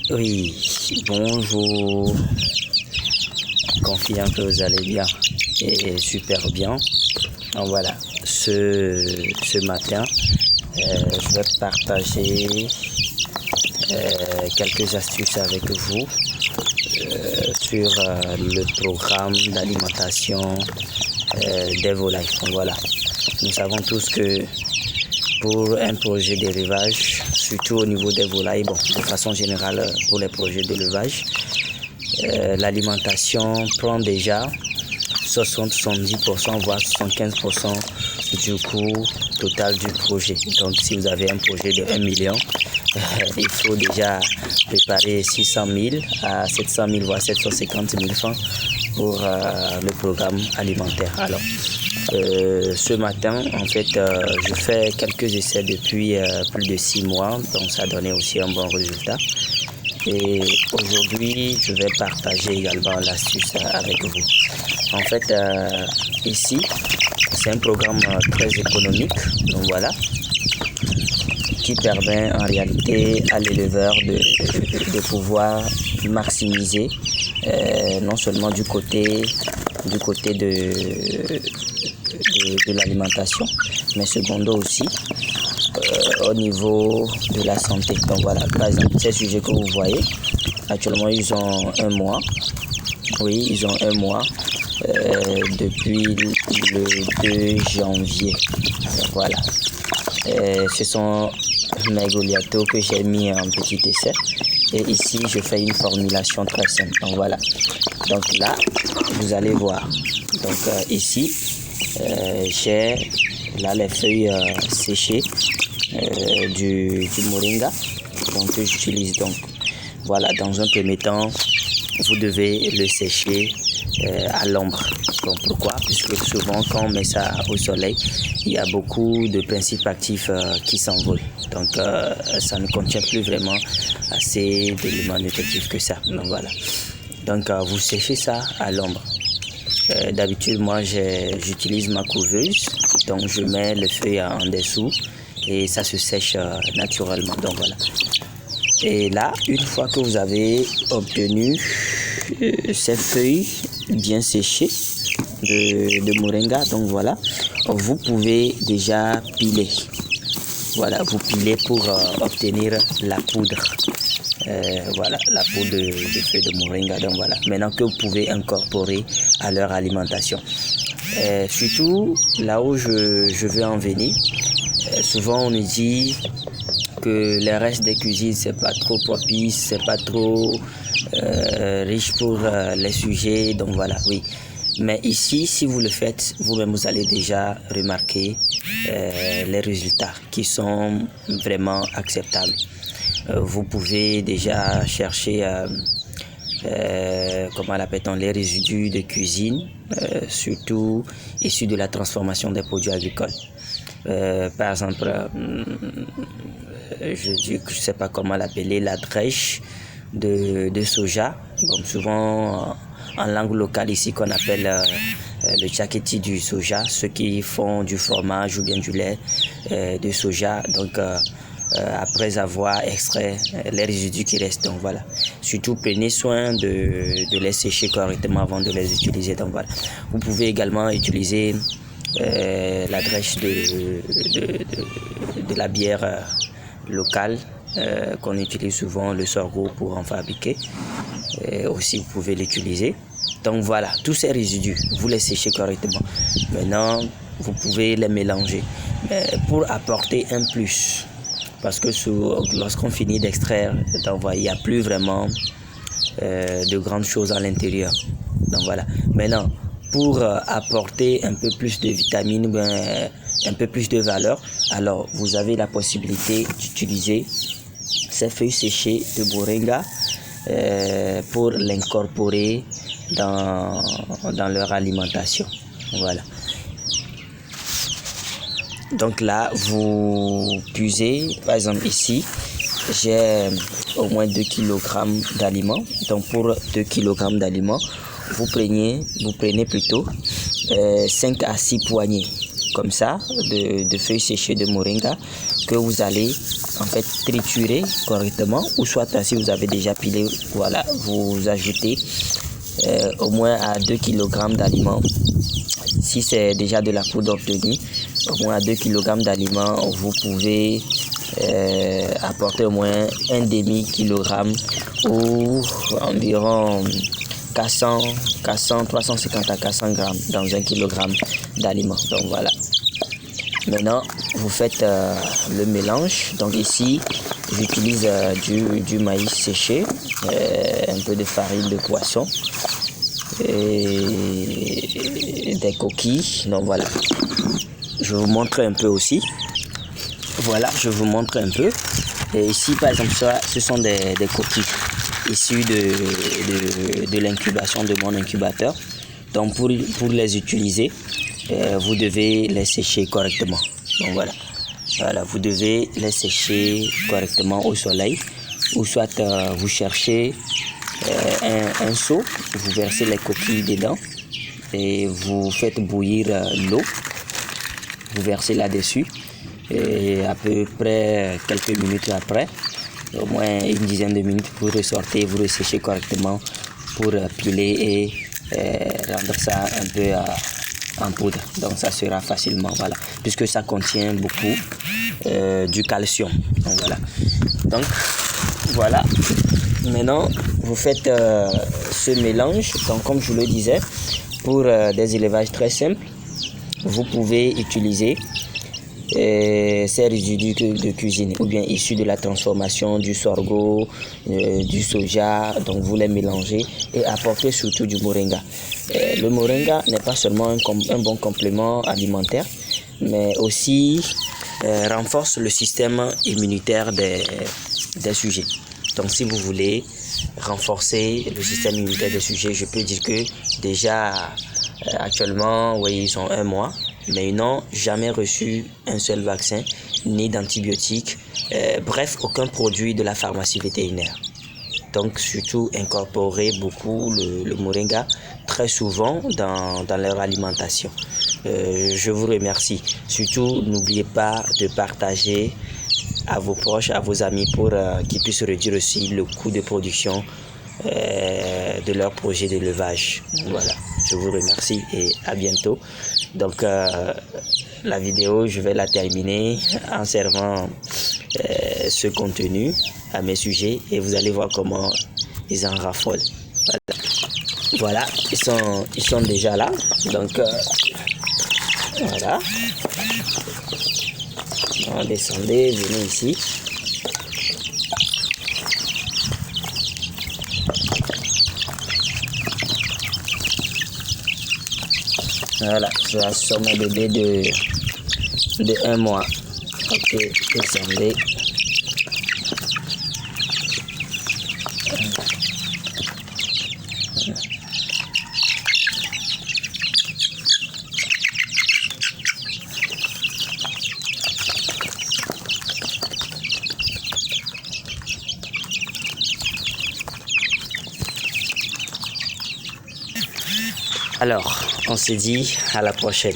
Oui, bonjour. Confiant que vous allez bien et super bien. Donc voilà, ce matin, je vais partager quelques astuces avec vous sur le programme d'alimentation des volailles. Donc voilà, nous savons tous que pour un projet d'élevage, surtout au niveau des volailles, bon, de façon générale pour les projets d'élevage, l'alimentation prend déjà 60-70%, voire 75% du coût total du projet. Donc si vous avez un projet de 1 million, il faut déjà préparer 600 000 à 700 000, voire 750 000 francs pour le programme alimentaire. Alors, ce matin, en fait, je fais quelques essais depuis plus de 6 mois, donc ça a donné aussi un bon résultat. Et aujourd'hui, je vais partager également l'astuce avec vous. En fait, ici, c'est un programme très économique, donc voilà, qui permet en réalité à l'éleveur de pouvoir maximiser non seulement du côté de l'alimentation, mais secondo aussi au niveau de la santé. Donc voilà, par exemple, ces sujets que vous voyez, actuellement ils ont un mois. Oui, ils ont un mois depuis le 2 janvier. Donc voilà. Ce sont mes Goliathos que j'ai mis en petit essai. Et ici, je fais une formulation très simple. Donc voilà. Donc là, vous allez voir. Donc ici, j'ai là les feuilles séchées du moringa, donc que j'utilise. Donc voilà, dans un premier temps, vous devez le sécher à l'ombre. Donc pourquoi? Puisque souvent quand on met ça au soleil, il y a beaucoup de principes actifs qui s'envolent. Donc ça ne contient plus vraiment assez d'éléments nutritifs que ça. Donc voilà. Donc vous séchez ça à l'ombre. D'habitude, moi j'utilise ma couveuse, donc je mets les feuilles en dessous et ça se sèche naturellement. Donc voilà. Et là, une fois que vous avez obtenu ces feuilles bien séchées de moringa, donc voilà, vous pouvez déjà piler. Voilà, vous pilez pour obtenir la poudre. Voilà, la poudre de feuilles de moringa. Donc voilà, maintenant que vous pouvez incorporer à leur alimentation. Surtout là où je veux en venir, souvent on nous dit que les restes des cuisines c'est pas trop propice, c'est pas trop riche pour les sujets. Donc voilà, oui. Mais ici, si vous le faites, vous-même vous allez déjà remarquer les résultats qui sont vraiment acceptables. Vous pouvez déjà chercher comment l'appelle-t-on, les résidus de cuisine, surtout issus de la transformation des produits agricoles. Par exemple, je sais pas comment l'appeler, la drèche de soja. Bon, souvent en langue locale ici qu'on appelle le tchaketi du soja, ceux qui font du fromage ou bien du lait de soja. Donc après avoir extrait les résidus qui restent. Donc voilà. Surtout prenez soin de les sécher correctement avant de les utiliser. Donc voilà. Vous pouvez également utiliser la drèche de la bière locale qu'on utilise souvent, le sorgho pour en fabriquer. Aussi vous pouvez l'utiliser. Donc voilà, tous ces résidus, vous les séchez correctement. Maintenant, vous pouvez les mélanger pour apporter un plus. Parce que lorsqu'on finit d'extraire, il n'y a plus vraiment de grandes choses à l'intérieur. Donc voilà. Maintenant, pour apporter un peu plus de vitamines, un peu plus de valeur, alors vous avez la possibilité d'utiliser ces feuilles séchées de moringa pour l'incorporer dans leur alimentation. Voilà. Donc là, vous puisez, par exemple ici, j'ai au moins 2 kg d'aliments. Donc pour 2 kg d'aliments, vous prenez plutôt 5 à 6 poignées comme ça de feuilles séchées de moringa. que vous allez en fait triturer correctement, ou soit si vous avez déjà pilé, voilà, vous ajoutez au moins à 2 kg d'aliments. Si c'est déjà de la poudre obtenue, au moins à 2 kg d'aliments, vous pouvez apporter au moins un demi-kilogramme ou environ 350 à 400 grammes dans 1 kilogramme d'aliments. Donc voilà. Maintenant, vous faites le mélange. Donc ici, j'utilise du maïs séché, un peu de farine de poisson et des coquilles. Donc voilà. Je vous montre un peu aussi. Voilà, je vous montre un peu. Et ici, par exemple, ça, ce sont des coquilles issues de l'incubation de mon incubateur. Donc pour les utiliser, vous devez les sécher correctement. Donc voilà, vous devez les sécher correctement au soleil, ou soit vous cherchez un seau, vous versez les coquilles dedans et vous faites bouillir l'eau, vous versez là-dessus et à peu près quelques minutes après, au moins une dizaine de minutes, vous ressortez, vous resséchez correctement pour piler et rendre ça un peu en poudre. Donc ça sera facilement, voilà, puisque ça contient beaucoup du calcium. Donc voilà. Maintenant, vous faites ce mélange. Donc comme je le disais, pour des élevages très simples, vous pouvez utiliser ces résidus de cuisine ou bien issus de la transformation du sorgho, du soja. Donc vous les mélangez et apportez surtout du moringa. Le moringa n'est pas seulement un bon complément alimentaire, mais aussi renforce le système immunitaire des sujets. Donc si vous voulez renforcer le système immunitaire des sujets, je peux dire que déjà actuellement, oui, ils ont 1 mois, mais ils n'ont jamais reçu un seul vaccin, ni d'antibiotiques, bref, aucun produit de la pharmacie vétérinaire. Donc surtout incorporer beaucoup le moringa très souvent dans leur alimentation. Je vous remercie. Surtout, n'oubliez pas de partager à vos proches, à vos amis pour qu'ils puissent réduire aussi le coût de production de leur projet d'élevage. Voilà, je vous remercie et à bientôt. Donc la vidéo, je vais la terminer en servant ce contenu à mes sujets et vous allez voir comment ils en raffolent. Voilà, ils sont déjà là. Donc voilà. Descendez, venez ici. Voilà, ça sont mes bébés de 1 mois. Ok, descendez. Alors, on se dit à la prochaine.